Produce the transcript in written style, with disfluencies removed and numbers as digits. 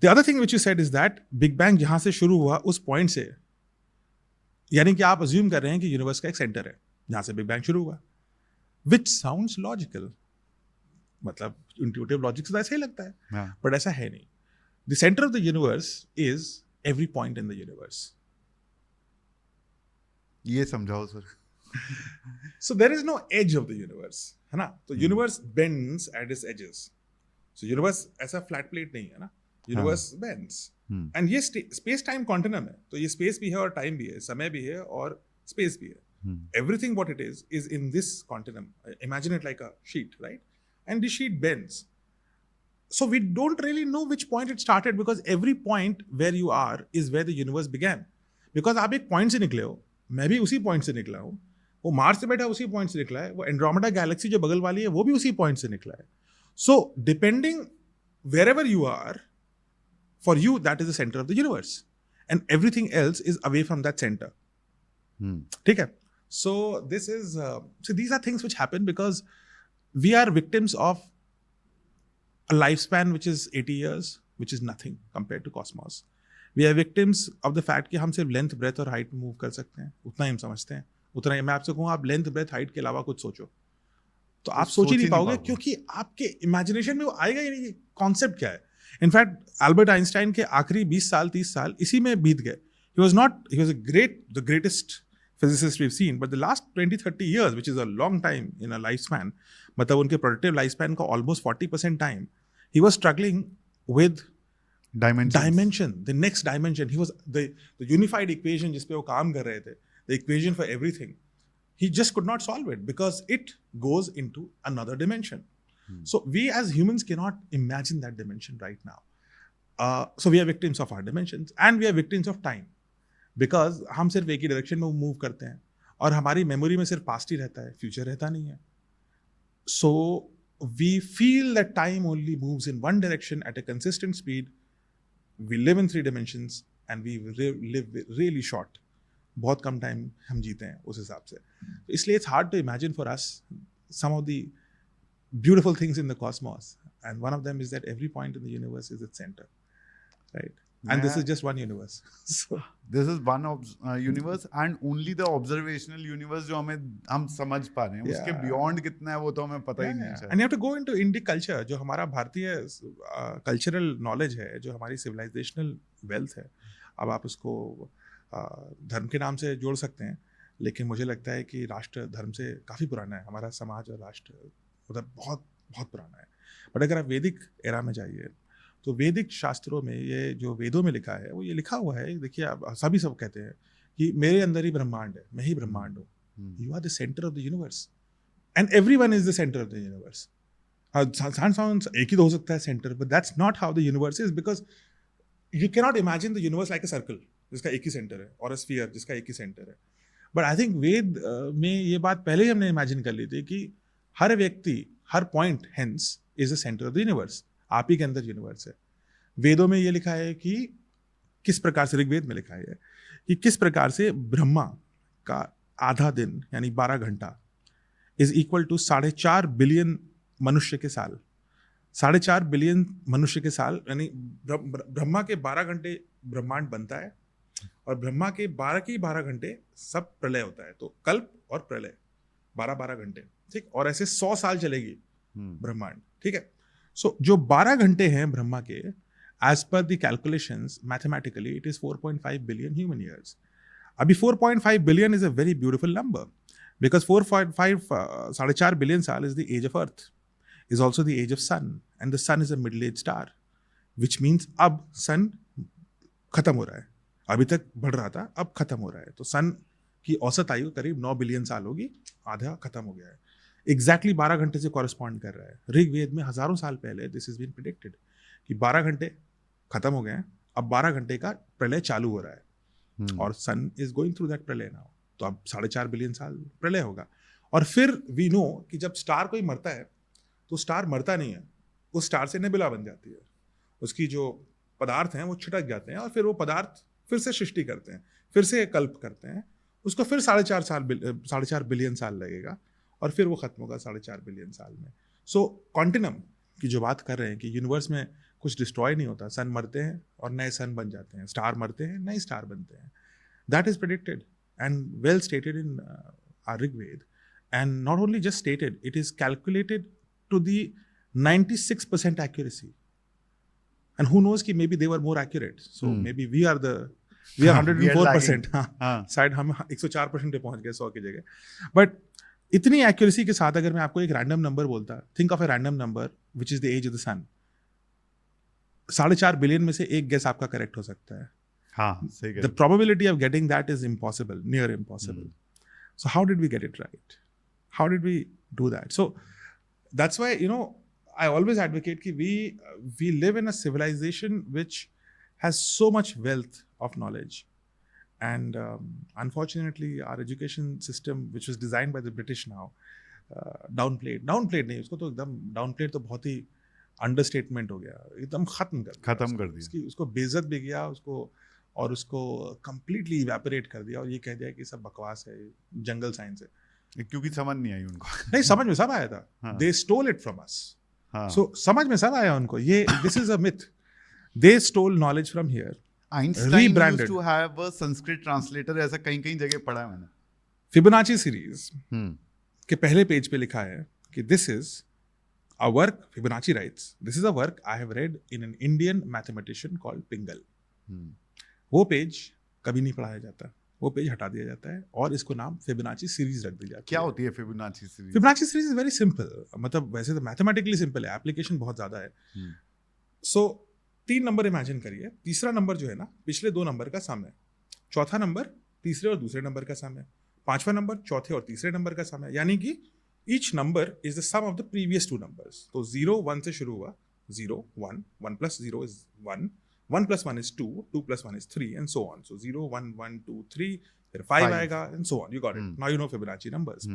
The other thing which you said is that big bang जहां से शुरू हुआ उस पॉइंट से, यानी कि आप अज्यूम कर रहे हैं कि यूनिवर्स का एक सेंटर है जहां से बिग बैंग शुरू हुआ, विच साउंड्स लॉजिकल, मतलब इंट्यूटिव लॉजिक से तो ऐसा ही लगता है, बट ऐसा है नहीं. The centre of the universe is every point in the universe. ये समझाओ sir. So there is no edge of the universe, है ना. तो universe bends at its edges. So universe ऐसा फ्लैट प्लेट नहीं है ना, यूनिवर्स bends. एंड ये स्पेस टाइम कॉन्टिनम है, तो ये स्पेस भी है और टाइम भी है, समय भी है और स्पेस भी है. Everything what it is in this continuum. Imagine it like a sheet, right? And the sheet bends. So we don't really know which point it started, because every point where you are is where the universe began. Because आप एक point से निकले हो, मैं भी उसी point से निकला हूँ, वो मार्स से बैठा उसी पॉइंट से निकला है, वो एंड्रोमेडा गैलेक्सी जो बगल वाली है वो भी उसी पॉइंट से निकला है. So depending wherever you are, for you that is the center of the universe, and everything else is away from that center. ठीक है. So this is so these are things which happen because we are victims of a lifespan which is 80 years, which is nothing compared to cosmos. We are victims of the fact कि हम सिर्फ length breadth और height move कर सकते हैं, उतना ही हम समझते हैं, उतना ही. मैं आपसे कहूँ आप लेंथ ब्रेथ हाइट के अलावा कुछ सोचो तो आप सोच ही नहीं पाओगे, क्योंकि आपके इमेजिनेशन में वो आएगा ही नहीं कॉन्सेप्ट क्या है. इनफैक्ट एल्बर्ट आइंस्टाइन के आखिरी 20 साल 30 साल इसी में बीत गए. He was the greatest physicist we've seen, but the last 20-30 years, which is a long time in a lifespan, मतलब उनके productive lifespan का almost 40% time, he was struggling with dimension, the next dimension. He was the unified equation जिस पे वो काम कर रहे थे, the equation for everything. He just could not solve it because it goes into another dimension. So we as humans cannot imagine that dimension right now. So we are victims of our dimensions and we are victims of time. Because हम सिर्फ एक ही direction में move करते हैं और हमारी memory में सिर्फ पास्ट ही रहता है, फ्यूचर रहता नहीं है. So we feel that time only moves in one direction at a consistent speed. We live in 3 dimensions and we live really short. बहुत कम टाइम हम जीते हैं उस हिसाब से. इसलिए it's hard to imagine for us some of the beautiful things in the cosmos, and one of them is that every point in the universe is its centre, right? And this is just one universe. So this is one universe and only the observational universe जो हम समझ पा रहे हैं. उसके beyond कितना है वो तो हमें पता ही नहीं है. And you have to go into Indic culture, जो हमारा भारतीय cultural knowledge है, जो हमारी civilizational wealth है. अब आप उसको धर्म के नाम से जोड़ सकते हैं, लेकिन मुझे लगता है कि राष्ट्र धर्म से काफ़ी पुराना है. हमारा समाज और राष्ट्र मतलब बहुत बहुत पुराना है. बट अगर आप वैदिक एरा में जाइए तो वैदिक शास्त्रों में ये जो वेदों में लिखा है वो ये लिखा हुआ है. देखिए आप सभी सब कहते हैं कि मेरे अंदर ही ब्रह्मांड है, मैं ही ब्रह्मांड हूँ. You are the centre of the universe and everyone is the centre of the universe. एक ही तो हो सकता है centre, but that's not how the universe is, because you can not imagine the universe like a circle जिसका एक ही centre है और अ स्फीयर जिसका एक ही सेंटर है. बट आई थिंक वेद में ये बात पहले ही हमने इमेजिन कर ली थी कि हर व्यक्ति, हर point hence is the centre of the universe. आप ही के अंदर यूनिवर्स है. वेदों में ये लिखा है कि किस प्रकार से, ऋग्वेद में लिखा है कि किस प्रकार से ब्रह्मा का आधा दिन यानी 12 घंटा इज इक्वल टू 4.5 बिलियन मनुष्य के साल. 4.5 बिलियन मनुष्य के साल यानी ब्रह्मा के 12 घंटे ब्रह्मांड बनता है और ब्रह्मा के 12 घंटे सब प्रलय होता है. तो कल्प और प्रलय 12 घंटे, ठीक. और ऐसे 100 साल चलेगी ब्रह्मांड, ठीक है. सो जो 12 घंटे हैं ब्रह्मा के, as per the calculations mathematically it is 4.5 billion human years. अभी 4.5 billion is a very beautiful number because 4.4 billion साल is the age of earth, is also the age of sun, and the sun is a middle aged star, which means अब sun खत्म हो रहा है. अभी तक बढ़ रहा था, अब खत्म हो रहा है. तो सन की औसत आयु करीब 9 बिलियन साल होगी, आधा खत्म हो गया है. एग्जैक्टली 12 घंटे से कॉरेस्पॉन्ड कर रहा है. ऋग्वेद में हजारों साल पहले दिस इज बीन प्रेडिक्टेड कि 12 घंटे खत्म हो गए हैं, अब 12 घंटे का प्रलय चालू हो रहा है और सन इज गोइंग थ्रू दैट प्रलय नाउ. तो अब 4.5 बिलियन साल प्रलय होगा. और फिर वी नो कि जब स्टार कोई मरता है तो स्टार मरता नहीं है, उस स्टार से नेबुला बन जाती है. उसकी जो पदार्थ हैं वो छिटक जाते हैं और फिर वो पदार्थ फिर से सृष्टि करते हैं, फिर से कल्प करते हैं. उसको फिर 4.5 बिलियन साल लगेगा और फिर वो खत्म होगा 4.5 बिलियन साल में. सो कॉन्टिनम की जो बात कर रहे हैं कि यूनिवर्स में कुछ डिस्ट्रॉय नहीं होता, सन मरते हैं और नए सन बन जाते हैं, स्टार मरते हैं नए स्टार बनते हैं. That is predicted and well stated in our Rigveda, and not only just stated, it is calculated to the 96% accuracy. And who knows कि maybe they were more accurate. So maybe we are 104%. हाँ, शायद हम 104% पे पहुंच गए 100 की जगह. But इतनी accuracy के साथ अगर मैं आपको एक random number बोलता, think of a random number which is the age of the sun. 4.5 billion में से एक guess आपका correct हो सकता है. हाँ, सही कह The probability of getting that is impossible, near impossible. So how did we get it right? How did we do that? So that's why, you know, I always advocate that we live in a civilization which has so much wealth of knowledge, and unfortunately our education system, which was designed by the British now, downplayed नहीं, उसको तो एकदम downplayed तो बहुत ही understatement हो गया, एकदम खत्म कर दिया, उसको बेइज्जत भी किया उसको completely evaporate कर दिया और ये कह दिया कि सब बकवास है, जंगल साइंस है, क्योंकि समझ नहीं आई उनको. नहीं, समझ में सब आया था. They stole it from us. So समझ में सब आया उनको, ये this is a myth. They stole knowledge from here. Einstein rebranded. used to have a Sanskrit translator, ऐसा कहीं जगह पढ़ा है मैंने. Fibonacci series के पहले पेज पे लिखा है कि this is a work, Fibonacci writes, this is a work I have read in an Indian mathematician called Pingle. वो पेज कभी नहीं पढ़ाया जाता, वो पेज हटा दिया जाता है और इसको नाम फिबोनाची सीरीज रख दी जाती है. क्या होती है Fibonacci series? Fibonacci series is very simple, मतलब वैसे तो मैथमेटिकली सिंपल है, एप्लीकेशन बहुत ज्यादा है. सो 3 नंबर इमेजिन करिए, तीसरा नंबर जो है ना पिछले 2 नंबर का सम है, चौथा नंबर तीसरे और दूसरे नंबर का सम है, पांचवा नंबर चौथे और तीसरे नंबर का सम है, यानी कि each number is the sum of the previous 2 numbers. तो 0 1 से शुरू हुआ, 0 1 1 plus 0 is 1, 1 plus 1 is 2, 2 plus 1 is 3, and so on. So 0 1 1 2 3, फिर 5 आएगा, and so on. You got it. Now you know Fibonacci numbers.